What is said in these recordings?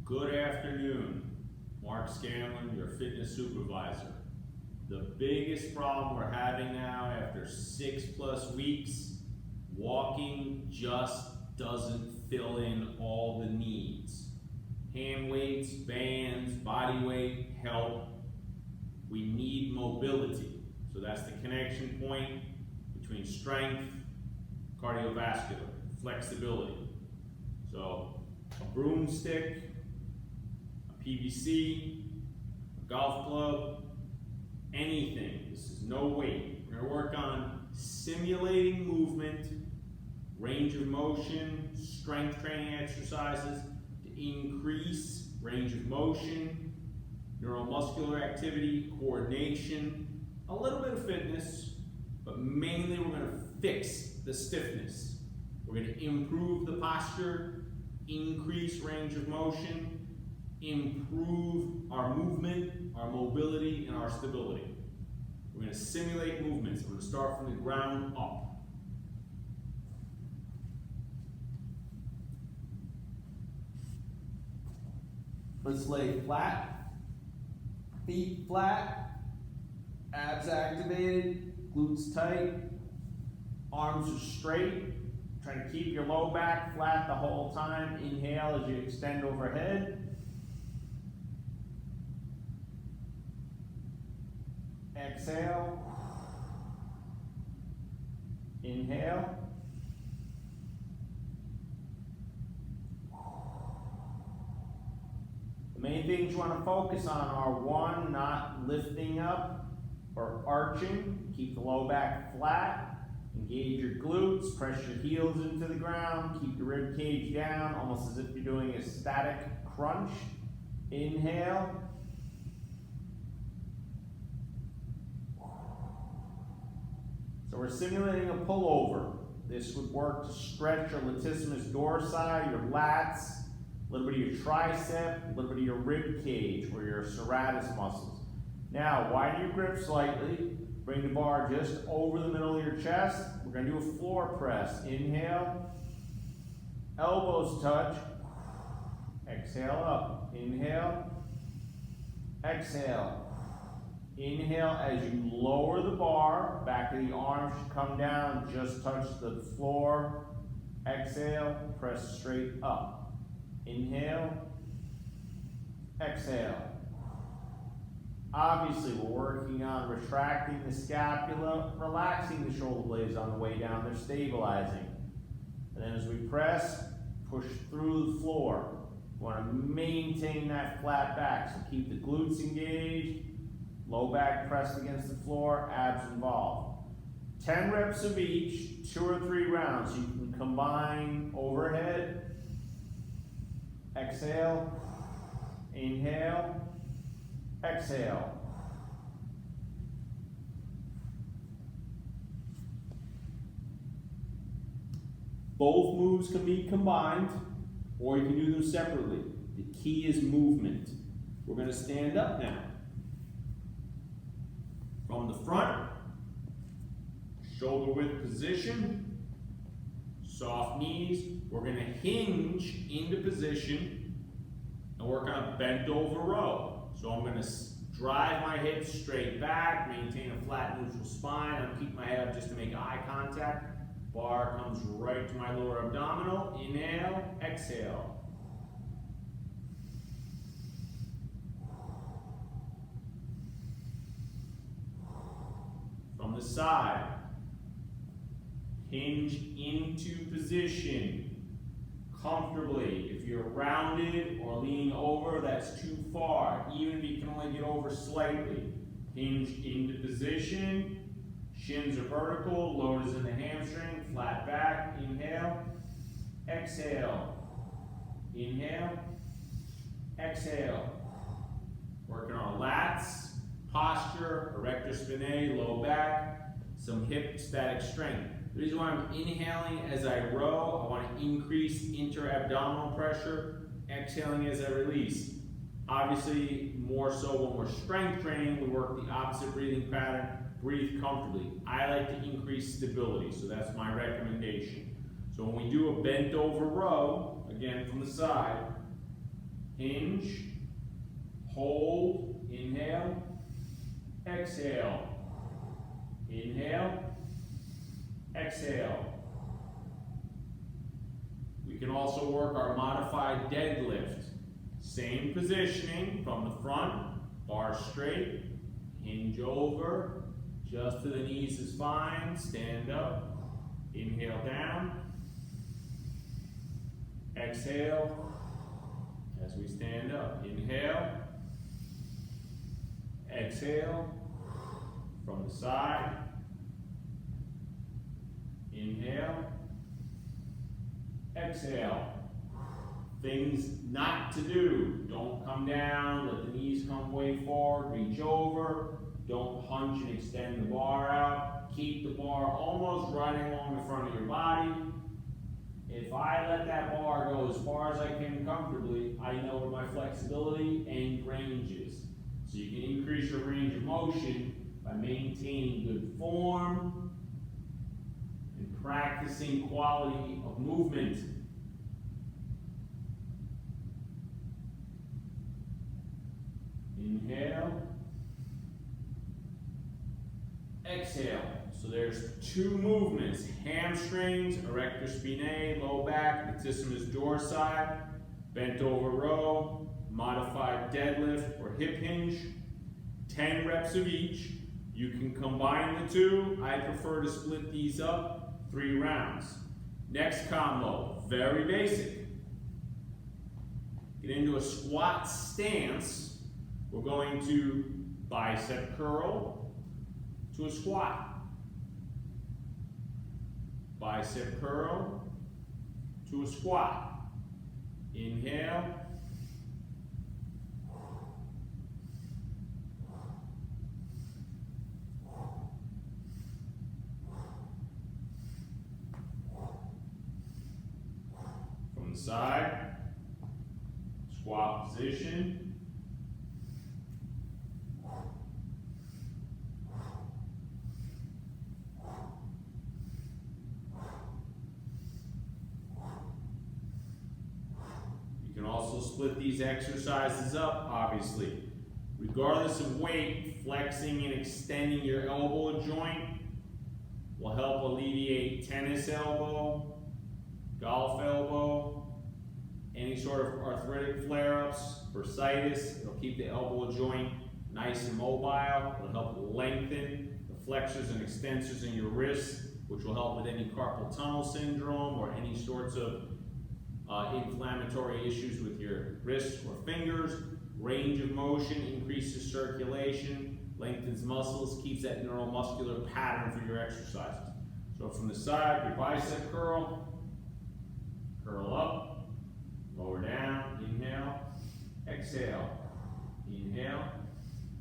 Good afternoon. Mark Scanlon, your fitness supervisor. The biggest problem we're having now after 6+ weeks, walking just doesn't fill in all the needs. Hand weights, bands, body weight help. We need mobility. So that's the connection point between strength, cardiovascular, flexibility. So a broomstick, PVC, a golf club, anything. This is no weight. We're going to work on simulating movement, range of motion, strength training exercises to increase range of motion, neuromuscular activity, coordination, a little bit of fitness, but mainly we're going to fix the stiffness. We're going to improve the posture, increase range of motion, improve our movement, our mobility, and our stability. We're going to simulate movements. We're going to start from the ground up. Let's lay flat, feet flat, abs activated, glutes tight, arms are straight. Trying to keep your low back flat the whole time. Inhale as you extend overhead. Exhale. Inhale. The main things you want to focus on are: 1, not lifting up or arching. Keep the low back flat. Engage your glutes. Press your heels into the ground. Keep your rib cage down, almost as if you're doing a static crunch. Inhale. So we're simulating a pullover. This would work to stretch your latissimus dorsi, your lats, a little bit of your tricep, a little bit of your rib cage, or your serratus muscles. Now, widen your grip slightly. Bring the bar just over the middle of your chest. We're going to do a floor press. Inhale. Elbows touch. Exhale up. Inhale. Exhale. Inhale as you lower the bar. Back of the arms should come down. Just touch the floor. Exhale. Press straight up. Inhale. Exhale. Obviously, we're working on retracting the scapula, relaxing the shoulder blades on the way down. They're stabilizing. And then as we press, push through the floor. We want to maintain that flat back. So keep the glutes engaged, low back pressed against the floor, abs involved. 10 reps of each, 2 or 3 rounds. You can combine overhead. Exhale. Inhale. Exhale. Both moves can be combined, or you can do them separately. The key is movement. We're going to stand up now. From the front, shoulder width position, soft knees. We're going to hinge into position and work on a bent over row. So I'm going to drive my hips straight back, maintain a flat neutral spine. I'm keep my head up just to make eye contact. Bar comes right to my lower abdominal. Inhale, exhale. From the side, hinge into position. Comfortably. If you're rounded or leaning over, that's too far. Even if you can only get over slightly. Hinge into position. Shins are vertical. Load is in the hamstring. Flat back. Inhale. Exhale. Inhale. Exhale. Working on lats, posture, erector spinae, low back, some hip static strength. The reason why I'm inhaling as I row, I want to increase intra-abdominal pressure, exhaling as I release. Obviously, more so when we're strength training, we work the opposite breathing pattern, breathe comfortably. I like to increase stability, so that's my recommendation. So when we do a bent over row, again from the side, hinge, hold, inhale, exhale, inhale, exhale. We can also work our modified deadlift. Same positioning from the front, bar straight, hinge over, just to the knees is fine, stand up, inhale down, exhale, as we stand up, inhale, exhale, from the side, inhale, exhale. Things not to do. Don't come down, let the knees come way forward, reach over, don't hunch and extend the bar out. Keep the bar almost right along the front of your body. If I let that bar go as far as I can comfortably, I know where my flexibility and range is. So you can increase your range of motion by maintaining good form and practicing quality of movement. Inhale, exhale. So there's two movements: hamstrings, erector spinae, low back, latissimus dorsi, bent over row, modified deadlift or hip hinge. 10 reps of each. You can combine the two. I prefer to split these up 3 rounds. Next combo, very basic. Get into a squat stance. We're going to bicep curl to a squat. Bicep curl to a squat. Inhale. From the side, squat position. Split these exercises up, obviously. Regardless of weight, flexing and extending your elbow joint will help alleviate tennis elbow, golf elbow, any sort of arthritic flare-ups, bursitis. It'll keep the elbow joint nice and mobile. It'll help lengthen the flexors and extensors in your wrists, which will help with any carpal tunnel syndrome or any sorts of inflammatory issues with your wrists or fingers. Range of motion increases circulation, lengthens muscles, keeps that neuromuscular pattern for your exercises. So from the side, your bicep curl, curl up, lower down, inhale, exhale, inhale,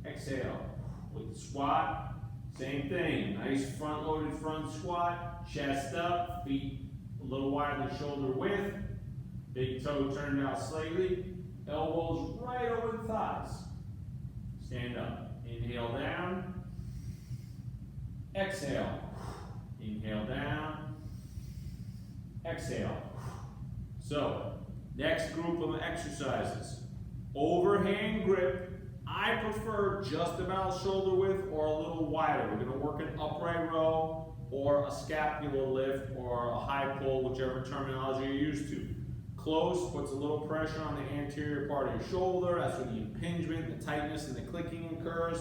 exhale. With the squat, same thing, nice front-loaded front squat, chest up, feet a little wider than shoulder width, big toe turned out slightly, elbows right over the thighs. Stand up. Inhale down. Exhale. Inhale down. Exhale. So, next group of exercises. Overhand grip. I prefer just about shoulder width or a little wider. We're going to work an upright row or a scapular lift or a high pull, whichever terminology you're used to. Close puts a little pressure on the anterior part of your shoulder. That's where the impingement, the tightness, and the clicking occurs.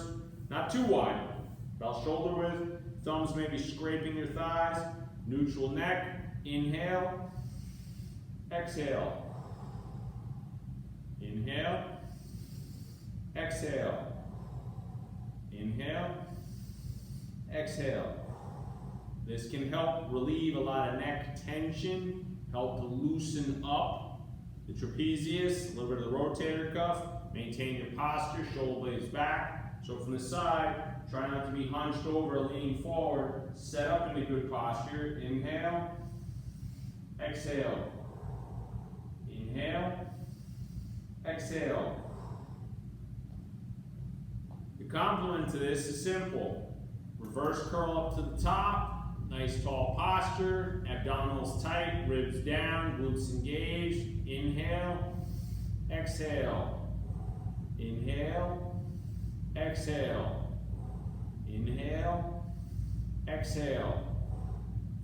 Not too wide, about shoulder width. Thumbs may be scraping your thighs. Neutral neck. Inhale. Exhale. Inhale. Exhale. Inhale. Exhale. This can help relieve a lot of neck tension. Help to loosen up the trapezius, a little bit of the rotator cuff, maintain your posture, shoulder blades back. So from the side, try not to be hunched over, leaning forward, set up into good posture. Inhale, exhale, inhale, exhale. The complement to this is simple. Reverse curl up to the top. Nice tall posture, abdominals tight, ribs down, glutes engaged. Inhale, exhale, inhale, exhale, inhale, exhale.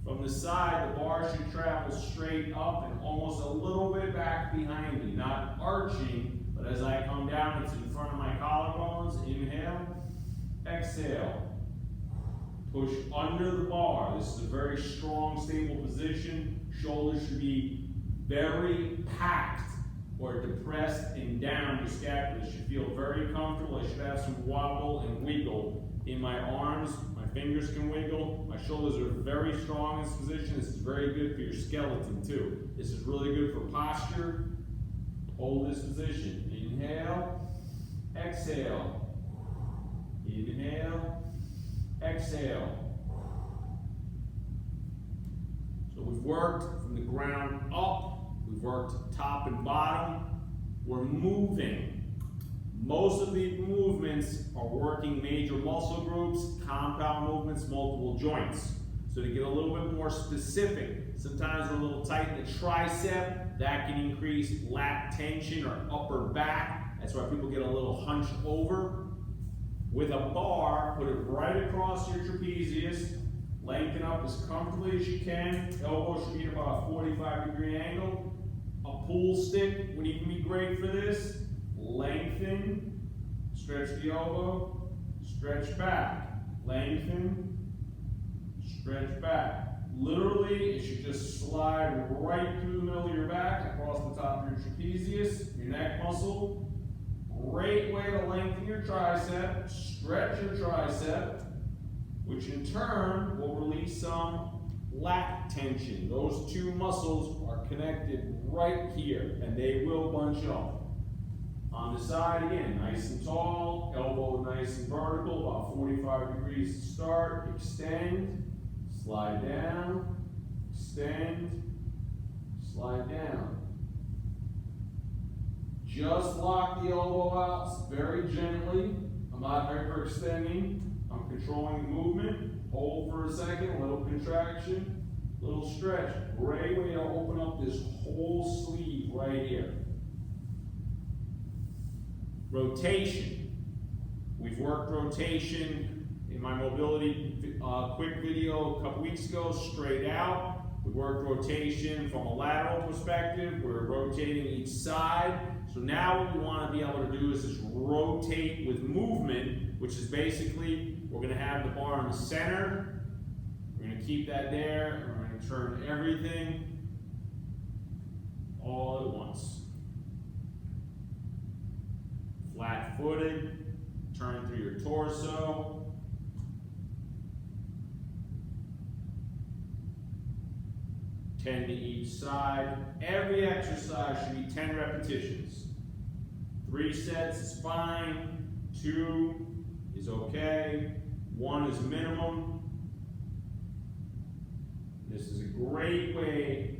From the side, the bar should travel straight up and almost a little bit back behind me, not arching, but as I come down, it's in front of my collarbones. Inhale, exhale. Push under the bar. This is a very strong, stable position. Shoulders should be very packed or depressed and down. Your scapula should feel very comfortable. I should have some wobble and wiggle in my arms. My fingers can wiggle. My shoulders are very strong in this position. This is very good for your skeleton too. This is really good for posture. Hold this position. Inhale, exhale. Inhale, exhale. So we've worked from the ground up. We've worked top and bottom. We're moving. Most of the movements are working major muscle groups, compound movements, multiple joints. So to get a little bit more specific, sometimes we're a little tight in the tricep. That can increase lat tension or upper back. That's why people get a little hunched over. With a bar, put it right across your trapezius. Lengthen up as comfortably as you can. Elbow should be at about a 45-degree angle. A pull stick would even be great for this. Lengthen, stretch the elbow, stretch back. Lengthen, stretch back. Literally, it should just slide right through the middle of your back, across the top of your trapezius, your neck muscle. Great way to lengthen your tricep, stretch your tricep, which in turn will release some lat tension. Those two muscles are connected right here, and they will bunch up. On the side again, nice and tall, elbow nice and vertical, about 45 degrees to start. Extend, slide down, extend, slide down. Just lock the elbow out very gently. I'm not hyperextending. I'm controlling the movement. Hold for a second, a little contraction, little stretch. Great way to open up this whole sleeve right here. Rotation. We've worked rotation in my mobility quick video a couple weeks ago, straight out. We worked rotation from a lateral perspective. We're rotating each side. So now what we want to be able to do is just rotate with movement, which is basically, we're going to have the bar in the center. We're going to keep that there. And we're going to turn everything all at once. Flat-footed, turn through your torso. Ten to each side. Every exercise should be 10 repetitions. 3 sets is fine. 2 is okay. 1 is minimum. This is a great way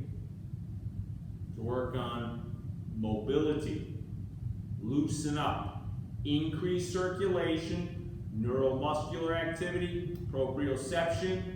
to work on mobility. Loosen up. Increase circulation, neuromuscular activity, proprioception.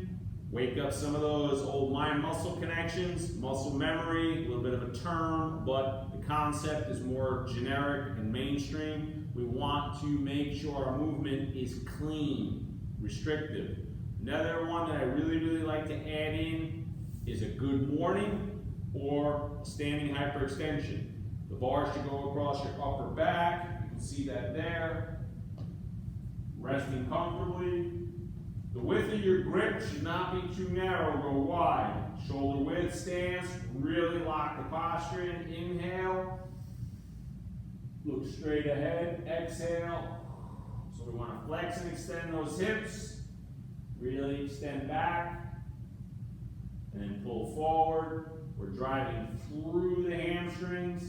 Wake up some of those old mind-muscle connections, muscle memory, a little bit of a term, but the concept is more generic and mainstream. We want to make sure our movement is clean, restrictive. Another one that I really like to add in is a good morning or standing hyperextension. The bar should go across your upper back. You can see that there. Resting comfortably. The width of your grip should not be too narrow, go wide. Shoulder width stance, really lock the posture in. Inhale. Look straight ahead. Exhale. So we want to flex and extend those hips. Really extend back. And then pull forward. We're driving through the hamstrings.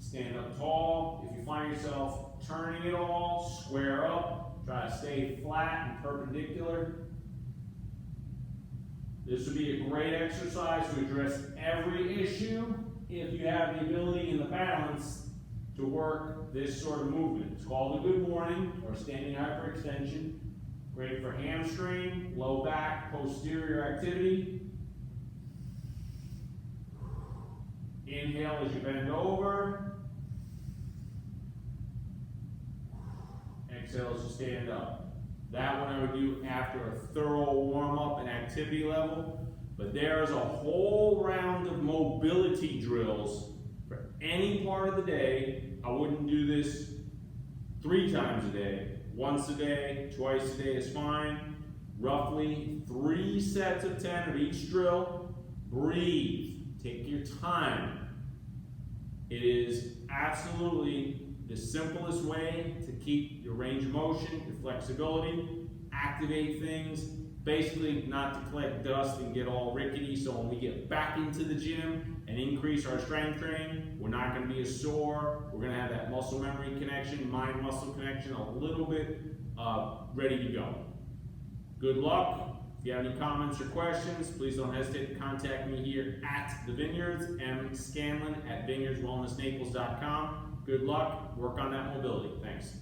Stand up tall. If you find yourself turning it all, square up. Try to stay flat and perpendicular. This would be a great exercise to address every issue if you have the ability and the balance to work this sort of movement. It's called a good morning or standing hyperextension. Great for hamstring, low back, posterior activity. Inhale as you bend over. Exhale as you stand up. That one I would do after a thorough warm-up and activity level. But there is a whole round of mobility drills for any part of the day. I wouldn't do this 3 times a day. Once a day, twice a day is fine. Roughly 3 sets of 10 of each drill. Breathe. Take your time. It is absolutely the simplest way to keep your range of motion, your flexibility, activate things, basically not to collect dust and get all rickety, so when we get back into the gym and increase our strength training, we're not going to be as sore, we're going to have that muscle memory connection, mind-muscle connection a little bit ready to go. Good luck. If you have any comments or questions, please don't hesitate to contact me here at The Vineyards, mscanlon@vineyardswellnessnaples.com. Good luck, work on that mobility. Thanks.